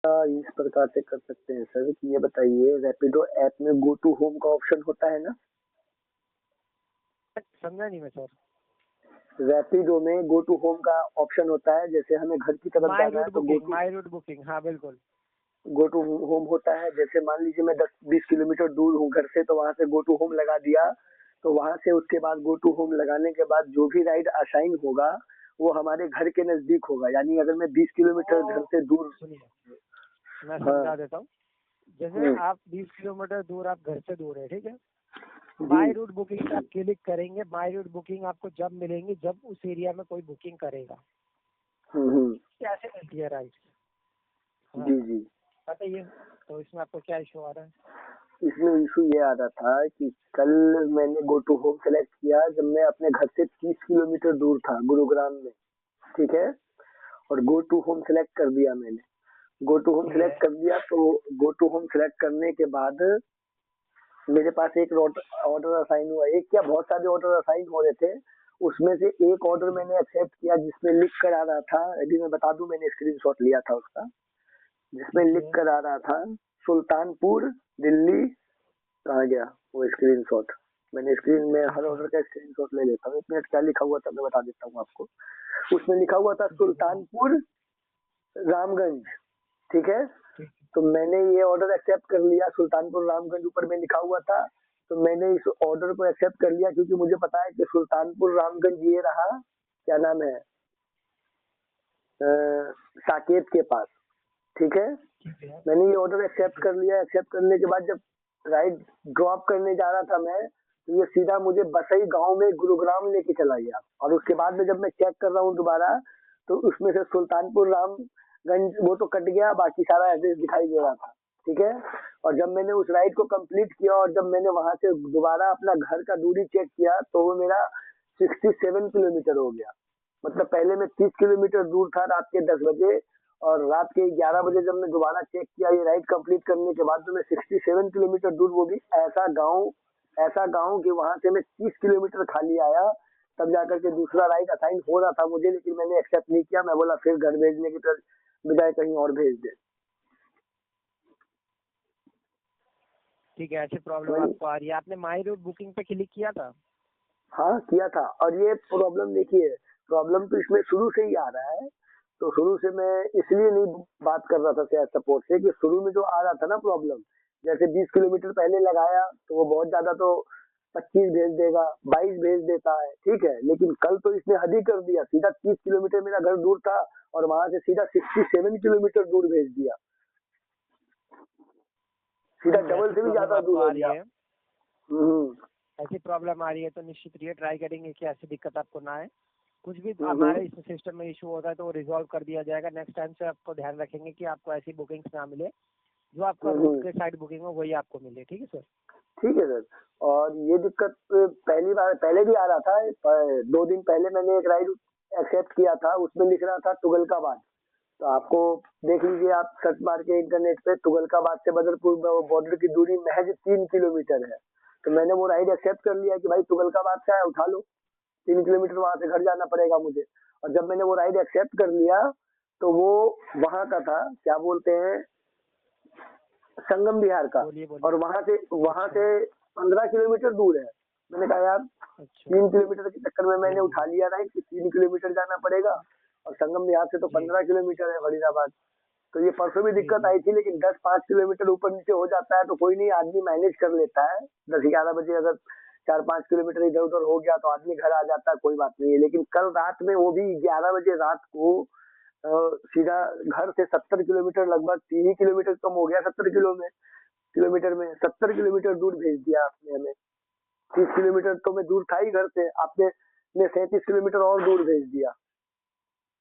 इस प्रकार से कर सकते हैं सर कि ये बताइए, रैपिडो ऐप में गो टू होम का ऑप्शन होता है ना? समझा नहीं मैं सर। रैपिडो में गो टू होम का ऑप्शन होता है, जैसे हमें घर की तरफ जाना है तो माई रूट बुकिंग, हाँ बिल्कुल। गो टू होम होता है। जैसे मान लीजिए मैं 10-20 किलोमीटर दूर हूँ घर से, तो वहां से गो टू होम लगा दिया, तो वहां से उसके बाद गो टू होम लगाने के बाद जो भी राइड असाइन होगा वो हमारे घर के नजदीक होगा। यानी अगर मैं 20 किलोमीटर घर से दूर, सुनिए मैं समझा देता हूँ। जैसे आप 20 किलोमीटर दूर, आप घर से दूर है, ठीक है, माई रूट बुकिंग आप क्लिक करेंगे। माई रूट बुकिंग आपको जब मिलेंगी जब उस एरिया में कोई बुकिंग करेगा। कैसे मिलती है राइट? जी जी बताइए, तो इसमें आपको क्या इशू आ रहा है? इसमें इशू ये आ रहा था कि कल मैंने गो टू होम सेलेक्ट किया जब मैं अपने घर से 30 किलोमीटर दूर था गुरुग्राम में, ठीक है, और गो टू होम सेलेक्ट कर दिया मैंने। गो टू होम सेलेक्ट कर दिया, तो गो टू होम सेलेक्ट करने के बाद मेरे पास एक ऑर्डर असाइन हुआ। एक क्या, बहुत सारे ऑर्डर असाइन हो रहे थे। उसमें से एक ऑर्डर मैंने एक्सेप्ट किया जिसमें लिख कर आ रहा था, यदि मैं बता दूं मैंने स्क्रीनशॉट लिया था उसका, जिसमें लिख कर आ रहा था सुल्तानपुर दिल्ली। कहाँ गया वो स्क्रीनशॉट? मैंने स्क्रीन में हर ऑर्डर का स्क्रीनशॉट ले लेता हूँ। एक मिनट, क्या लिखा हुआ था मैं बता देता हूँ आपको। उसमें लिखा हुआ था सुल्तानपुर रामगंज, ठीक है। तो मैंने ये ऑर्डर एक्सेप्ट कर लिया, सुल्तानपुर रामगंज ऊपर में लिखा हुआ था, तो मैंने इस ऑर्डर को एक्सेप्ट कर लिया क्योंकि मुझे पता है कि सुल्तानपुर रामगंज ये रहा, क्या नाम है, साकेत के पास, ठीक है। मैंने ये ऑर्डर एक्सेप्ट कर लिया। एक्सेप्ट करने के बाद जब राइड ड्रॉप करने जा रहा था मैं, तो ये सीधा मुझे बसई गांव में गुरुग्राम लेके चला गया। और उसके बाद में जब मैं चेक कर रहा हूँ दोबारा, तो उसमें से सुल्तानपुर रामगंज वो तो कट गया, बाकी सारा एड्रेस दिखाई दे रहा था, ठीक है। और जब मैंने उस राइड को कंप्लीट किया और जब मैंने वहां से दोबारा अपना घर का दूरी चेक किया, तो वो मेरा 67 किलोमीटर हो गया। मतलब पहले मैं 30 किलोमीटर दूर था रात के 10 बजे, और रात के 11 बजे जब मैं दोबारा चेक किया ये राइड कंप्लीट करने के बाद, तो मैं 67 किलोमीटर दूर, वो भी ऐसा गांव कि वहां से मैं 30 किलोमीटर खाली आया, तब जाकर के दूसरा राइड असाइन हो रहा था मुझे, लेकिन मैंने एक्सेप्ट नहीं किया। मैं बोला फिर घर भेजने की बजाय कहीं और भेज दे। ठीक है, ऐसी प्रॉब्लम आपको आ रही है। आपने माई रूट बुकिंग पे क्लिक किया था? हाँ किया था। और ये प्रॉब्लम देखिए, प्रॉब्लम तो इसमें शुरू से ही आ रहा है। तो शुरू से मैं इसलिए नहीं बात कर रहा था शेयर सपोर्ट से कि शुरू में जो आ रहा था ना प्रॉब्लम, जैसे 20 किलोमीटर पहले लगाया तो वो बहुत ज्यादा तो 25 भेज देगा, 22 भेज देता है, ठीक है। लेकिन कल तो इसने हद ही कर दिया, सीधा 30 किलोमीटर मेरा घर दूर था और वहां से सीधा 67 किलोमीटर दूर भेज दिया, सीधा डबल से भी ज्यादा दूर हो गया। ऐसी प्रॉब्लम आ रही है तो निश्चित ये ट्राई करेंगे कि ऐसी दिक्कत आपको ना आए। कुछ भी हमारे इस सिस्टम में इशू होता है तो वो रिजॉल्व कर दिया जाएगा। नेक्स्ट टाइम से आपको ध्यान रखेंगे कि आपको ऐसी बुकिंग्स ना मिले, जो आपका रूट के साइड बुकिंग हो वही आपको मिले। ठीक है सर? ठीक है सर। और ये दिक्कत पहले भी आ रहा था। 2 दिन पहले मैंने एक राइड एक्सेप्ट किया था, उसमें लिख रहा था तुगलकाबाद। तो आपको देख लीजिए, आप सर्च मार के इंटरनेट पे, तुगलकाबाद से बदरपुर बॉर्डर की दूरी महज 3 किलोमीटर है। तो मैंने वो राइड एक्सेप्ट कर लिया कि भाई तुगलकाबाद से आया, उठा लो, 3 किलोमीटर वहां से घर जाना पड़ेगा मुझे। और जब मैंने वो राइड एक्सेप्ट कर लिया, तो वो वहां का था, क्या बोलते हैं, संगम बिहार का। और वहां से 15 किलोमीटर दूर है। मैंने कहा यार 3 किलोमीटर के चक्कर में मैंने उठा लिया राइड कि 3 किलोमीटर जाना पड़ेगा, और संगम बिहार से तो 15 किलोमीटर है फरीदाबाद। तो ये परसों भी दिक्कत आई थी, लेकिन 10-5 किलोमीटर ऊपर नीचे हो जाता है तो कोई नहीं, आदमी मैनेज कर लेता है। 10-11 बजे अगर 4-5 किलोमीटर इधर उधर हो गया तो आदमी घर आ जाता है, कोई बात नहीं है। लेकिन कल रात में, वो भी 11 बजे रात को, सीधा घर से 70 किलोमीटर, लगभग 3 ही किलोमीटर कम हो गया, 70 किलोमीटर में 70 किलोमीटर दूर भेज दिया आपने हमें। 30 किलोमीटर तो मैं दूर था ही घर से, आपने 37 किलोमीटर और दूर भेज दिया।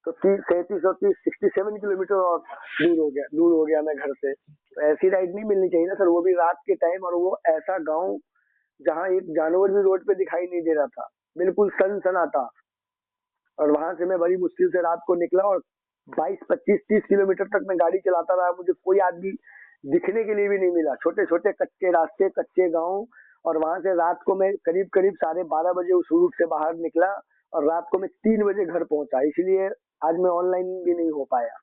तो 37 और 30, 67 किलोमीटर और दूर हो गया मैं घर से। तो ऐसी राइड नहीं मिलनी चाहिए ना सर, वो भी रात के टाइम, और वो ऐसा गांव जहाँ एक जानवर भी रोड पे दिखाई नहीं दे रहा था, बिल्कुल सन्नाटा। और वहां से मैं बड़ी मुश्किल से रात को निकला, और 22, 25, 30 किलोमीटर तक मैं गाड़ी चलाता रहा। मुझे कोई आदमी दिखने के लिए भी नहीं मिला, छोटे छोटे कच्चे रास्ते, कच्चे गांव। और वहां से रात को मैं करीब करीब 12:30 बजे उस रूट से बाहर निकला, और रात को मैं 3 बजे घर पहुंचा। इसलिए आज मैं ऑनलाइन भी नहीं हो पाया।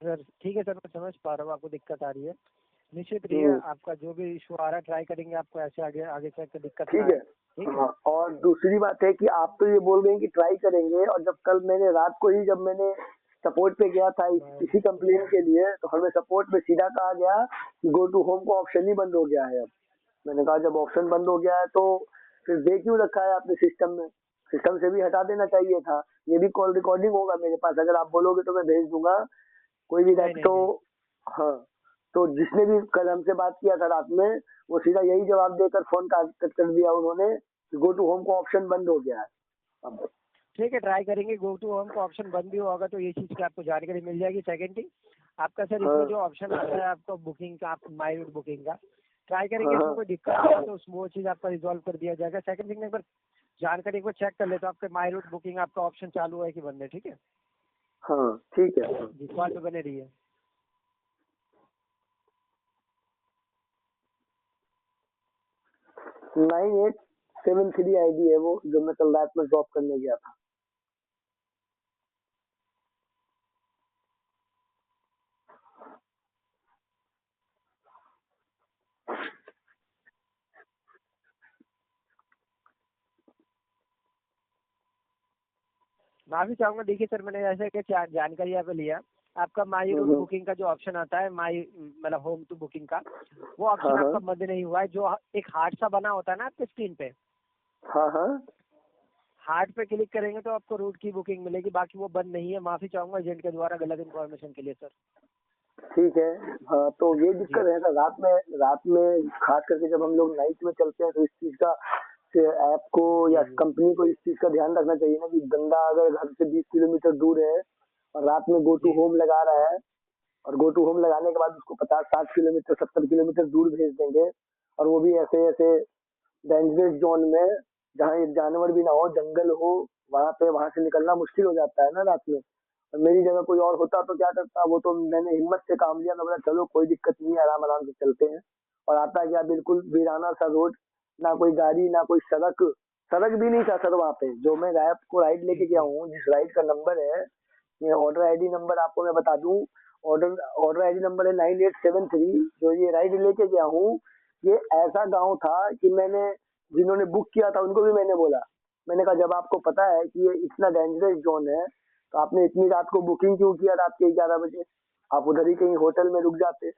सर ठीक है सर, मैं समझ पा रहा हूँ आपको दिक्कत आ रही है। निश्चित रहिए, आपका जो भी इशू आ रहा है ट्राई करेंगे आपको ऐसे आगे आगे चल के दिक्कत ना ठीक है। आए। ठीक है हाँ, और दूसरी बात है कि आप तो ये बोल रहे हैं कि ट्राई करेंगे, और जब कल मैंने रात को ही जब मैंने सपोर्ट पे गया था इसी कंप्लेन के लिए, तो हमें सपोर्ट पे सीधा कहा गया कि गो टू होम का ऑप्शन ही बंद हो गया है। अब मैंने कहा जब ऑप्शन बंद हो गया है तो फिर दे क्यों रखा है आपने सिस्टम में? सिस्टम से भी हटा देना चाहिए था। ये भी कॉल रिकॉर्डिंग होगा मेरे पास, अगर आप बोलोगे तो मैं भेज दूंगा। कोई भी नहीं रैप नहीं तो नहीं हाँ, तो जिसने भी कल हमसे बात किया था रात में, वो सीधा यही जवाब देकर फोन कट कर दिया उन्होंने कि गो टू होम का ऑप्शन बंद हो गया है अब। ठीक है, ट्राई करेंगे। गो टू होम का ऑप्शन बंद भी होगा तो ये चीज़ की आपको जानकारी मिल जाएगी। सेकंड थिंग, आपका सर इसमें हाँ जो ऑप्शन आता है आपको बुकिंग का, आप माई रूट बुकिंग का ट्राई हाँ करेंगे, इसमें हाँ कोई दिक्कत नहीं है तो वो चीज़ आपका रिजॉल्व कर दिया जाएगा। सेकंड थिंग, एक बार जानकारी एक बार चेक कर ले तो आपके माई रूट बुकिंग आपका ऑप्शन चालू है कि बंद है। ठीक है हाँ, ठीक है। जी, कॉल पे बने रहिए। 9873 आईडी है वो, जो मैं कल रात में ड्रॉप करने गया था। माफी चाहूंगा, देखिए सर मैंने ऐसे कि जानकारी यहाँ पे लिया, आपका माई रूट बुकिंग का जो ऑप्शन आता है, माई मतलब होम टू बुकिंग का, वो हाँ ऑप्शन हाँ आपका बंद नहीं हुआ है। जो एक हार्ट सा बना होता है ना आपके स्क्रीन पे, हाँ हाँ, हार्ट पे क्लिक करेंगे तो आपको रूट की बुकिंग मिलेगी, बाकी वो बंद नहीं है। माफी चाहूंगा एजेंट के द्वारा गलत इन्फॉर्मेशन के लिए सर। ठीक है। हाँ, तो ये जी दिक्कत है सर, रात में खास करके जब हम लोग नाइट में चलते हैं तो इस चीज का ऐप को या जी जी कंपनी को इस चीज का ध्यान रखना चाहिए ना कि बंदा अगर घर से 20 किलोमीटर दूर है और रात में गो टू जी होम लगा रहा है, और गो टू होम लगाने के बाद उसको 50-60 किलोमीटर 70 किलोमीटर दूर भेज देंगे, और वो भी ऐसे ऐसे डेंजरस जोन में जहाँ एक जानवर भी ना हो, जंगल हो, वहां पे वहां से निकलना मुश्किल हो जाता है ना रात में। और मेरी जगह कोई और होता तो क्या करता, वो तो मैंने हिम्मत से काम लिया, मैं बोला चलो कोई दिक्कत नहीं है, आराम आराम से चलते हैं। और आता क्या, बिल्कुल वीराना सा रोड, ना कोई गाड़ी ना कोई सड़क, सड़क भी नहीं था सर वहाँ पे। जो मैं रैप को राइड जी लेके गया जी हूँ, जिस राइड का नंबर है, ये ऑर्डर आईडी नंबर आपको मैं बता दूं, ऑर्डर ऑर्डर आईडी नंबर है 9873। जो ये राइड लेके गया हूँ, ये ऐसा गांव था कि मैंने, जिन्होंने बुक किया था उनको भी मैंने बोला, मैंने कहा जब आपको पता है कि ये इतना डेंजरस जोन है, तो आपने इतनी रात को बुकिंग क्यों किया रात के 11 बजे? आप उधर ही कहीं होटल में रुक जाते।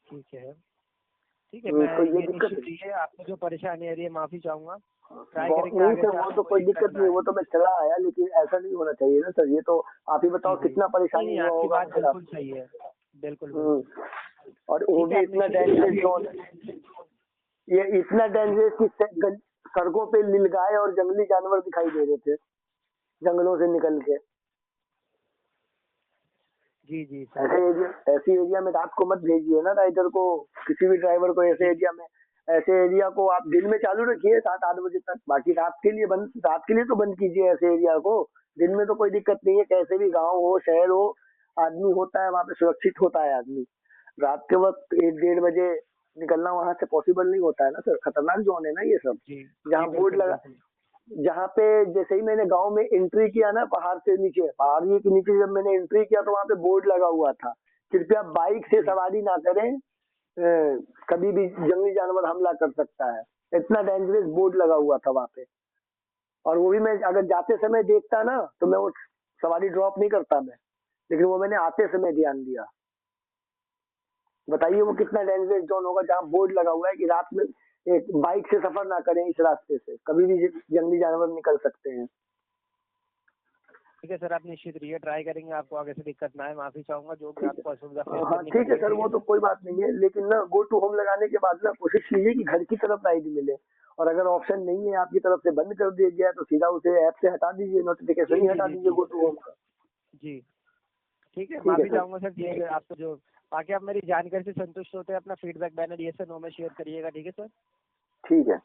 ठीक है। ठीक है, मैं तो ये ये दिक्कत निश्चित है। ही है, आपको जो परेशानी आ रही है माफी चाहूंगा, ट्राई करेंगे नहीं आगे सर, से वो आपको तो कोई कोई दिक्कत दिक्कत ना नहीं, आए। वो तो मैं चला आया, लेकिन ऐसा नहीं होना चाहिए ना सर। ये तो आप ही जी बताओ जी, कितना नहीं परेशानी नहीं, हुआ आपकी होगा बात मेरा। बिल्कुल सही है, बिल्कुल बिल्कुल। हम्म, और वो ठीक है, भी आप इतना निश्चित डेंजरस रहिए। जोन है, ये इतना डेंजरस कि सड़कों पे नीलगाय और जंगली जानवर दिखाई दे रहे थे जंगलों से निकल के। जी जी सर। ऐसे एरिया में रात को मत भेजिए ना राइडर को, किसी भी ड्राइवर को ऐसे जी एरिया में। ऐसे एरिया को आप दिन में चालू रखिए 7-8 बजे तक, बाकी रात के लिए तो बंद कीजिए ऐसे एरिया को। दिन में तो कोई दिक्कत नहीं है, कैसे भी गांव हो शहर हो, आदमी होता है वहां पे, सुरक्षित होता है आदमी। रात के वक्त 1-1:30 बजे निकलना वहां से पॉसिबल नहीं होता है ना सर, खतरनाक जोन है ना ये सब। जी जी, जहाँ बोर्ड बिल्कुल लगा, बिल्कुल। जहाँ पे जैसे ही मैंने गांव में एंट्री किया ना, पहाड़ से नीचे, पहाड़ी के नीचे जब मैंने एंट्री किया तो वहां पे बोर्ड लगा हुआ था, कृपया बाइक से जी सवारी ना करें, कभी भी जंगली जानवर हमला कर सकता है। इतना डेंजरस बोर्ड लगा हुआ था वहां पे। और वो भी मैं अगर जाते समय देखता ना तो मैं वो सवारी ड्रॉप नहीं करता मैं, लेकिन वो मैंने आते समय ध्यान दिया। बताइए वो कितना डेंजरस जोन होगा, जहाँ बोर्ड लगा हुआ है कि रात में एक बाइक से सफर ना करें, इस रास्ते से कभी भी जंगली जानवर निकल सकते हैं। ठीक है सर, आप निश्चित रहिए, ट्राई करेंगे आपको आगे से दिक्कत ना आए। माफी चाहूंगा जो भी ठीक है। आपको असुविधा फेस हाँ करनी ठीक पड़ी है है। सर, ठीक है वो तो सर। कोई बात नहीं है, लेकिन ना गो टू होम लगाने के बाद ना कोशिश कीजिए कि घर की तरफ राइड मिले। और अगर ऑप्शन नहीं है आपकी तरफ से, बंद कर दिया गया है, तो सीधा उसे ऐप से हटा दीजिए, जी नोटिफिकेशन ही जी हटा जी दीजिए जी गो टू होम का। जी, ठीक है, ठीक है माफी सर। चाहूंगा सर। ये आपको जो, बाकी आप मेरी जानकारी से संतुष्ट होते हैं, अपना फीडबैक बैनर ये सर नो में शेयर करिएगा। ठीक है सर। ठीक है।